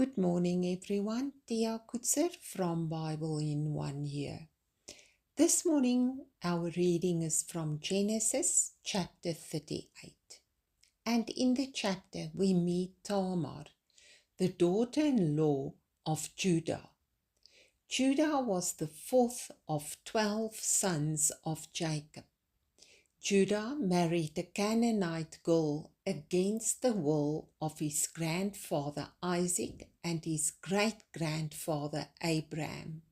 Good morning, everyone. Tia Kutzer from Bible in 1 Year. This morning, our reading is from Genesis chapter 38. And in the chapter, we meet Tamar, the daughter-in-law of Judah. Judah was the fourth of 12 sons of Jacob. Judah married a Canaanite girl against the will of his grandfather Isaac and his great-grandfather Abraham.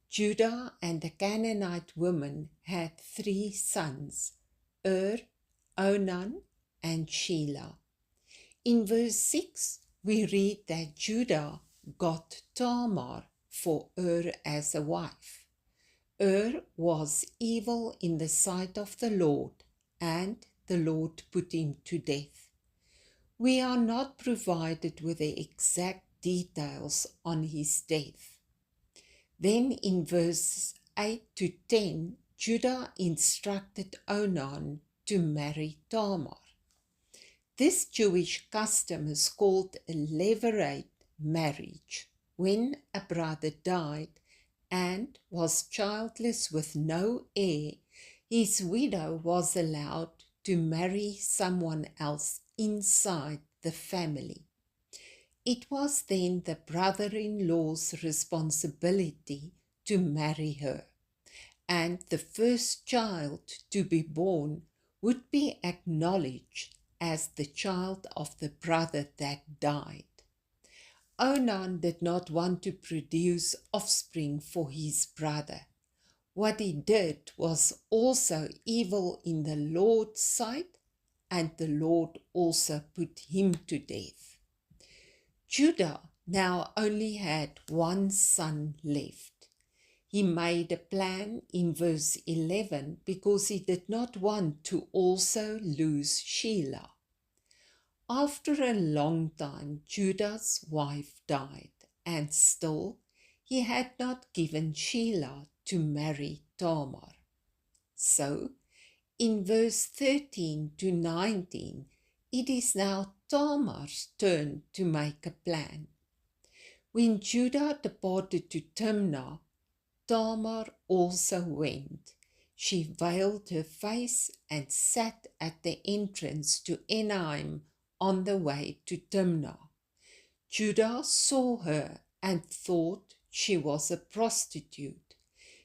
Judah and the Canaanite woman had 3 sons, Onan, and Shelah. In verse 6, we read that Judah got Tamar for as a wife. Was evil in the sight of the Lord, and the Lord put him to death. We are not provided with the exact details on his death. Then in verses 8 to 10, Judah instructed Onan to marry Tamar. This Jewish custom is called a levirate marriage. When a brother died and was childless with no heir, his widow was allowed to marry someone else inside the family. It was then the brother-in-law's responsibility to marry her, and the first child to be born would be acknowledged as the child of the brother that died. Onan did not want to produce offspring for his brother. What he did was also evil in the Lord's sight, and the Lord also put him to death. Judah now only had 1 son left. He made a plan in verse 11 because he did not want to also lose Shelah. After a long time, Judah's wife died, and still he had not given Shelah to marry Tamar. So, in verse 13 to 19, it is now Tamar's turn to make a plan. When Judah departed to Timnah, Tamar also went. She veiled her face and sat at the entrance to Enaim on the way to Timnah. Judah saw her and thought she was a prostitute.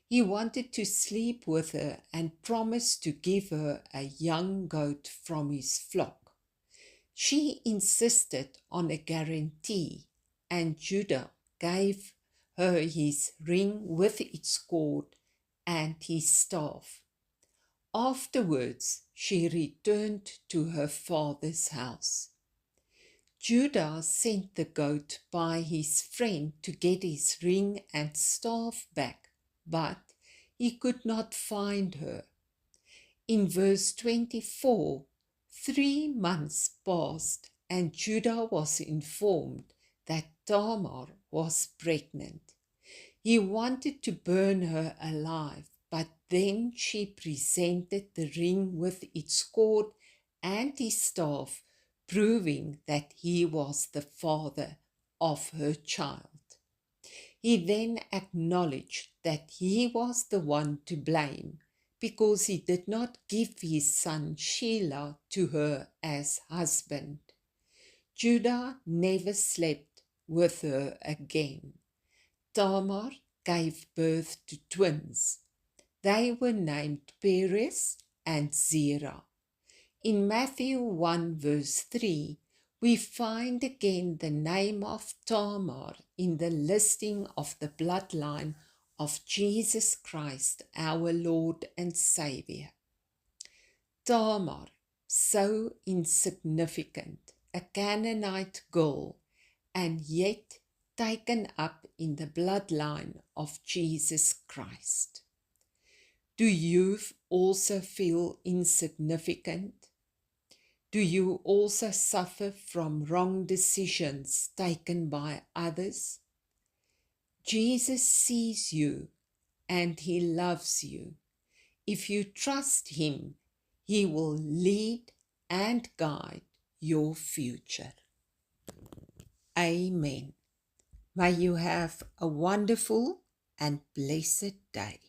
He wanted to sleep with her and promised to give her a young goat from his flock. She insisted on a guarantee, and Judah gave her his ring with its cord and his staff. Afterwards, she returned to her father's house. Judah sent the goat by his friend to get his ring and staff back, but he could not find her. In verse 24, 3 months passed, and Judah was informed that Tamar was pregnant. He wanted to burn her alive, but then she presented the ring with its cord and his staff, proving that he was the father of her child. He then acknowledged that he was the one to blame because he did not give his son Shelah to her as husband. Judah never slept with her again. Tamar gave birth to twins. They were named Perez and Zerah. In Matthew 1 verse 3, we find again the name of Tamar in the listing of the bloodline of Jesus Christ, our Lord and Savior. Tamar, so insignificant, a Canaanite girl, and yet taken up in the bloodline of Jesus Christ. Do you also feel insignificant? Do you also suffer from wrong decisions taken by others? Jesus sees you and he loves you. If you trust him, he will lead and guide your future. Amen. May you have a wonderful and blessed day.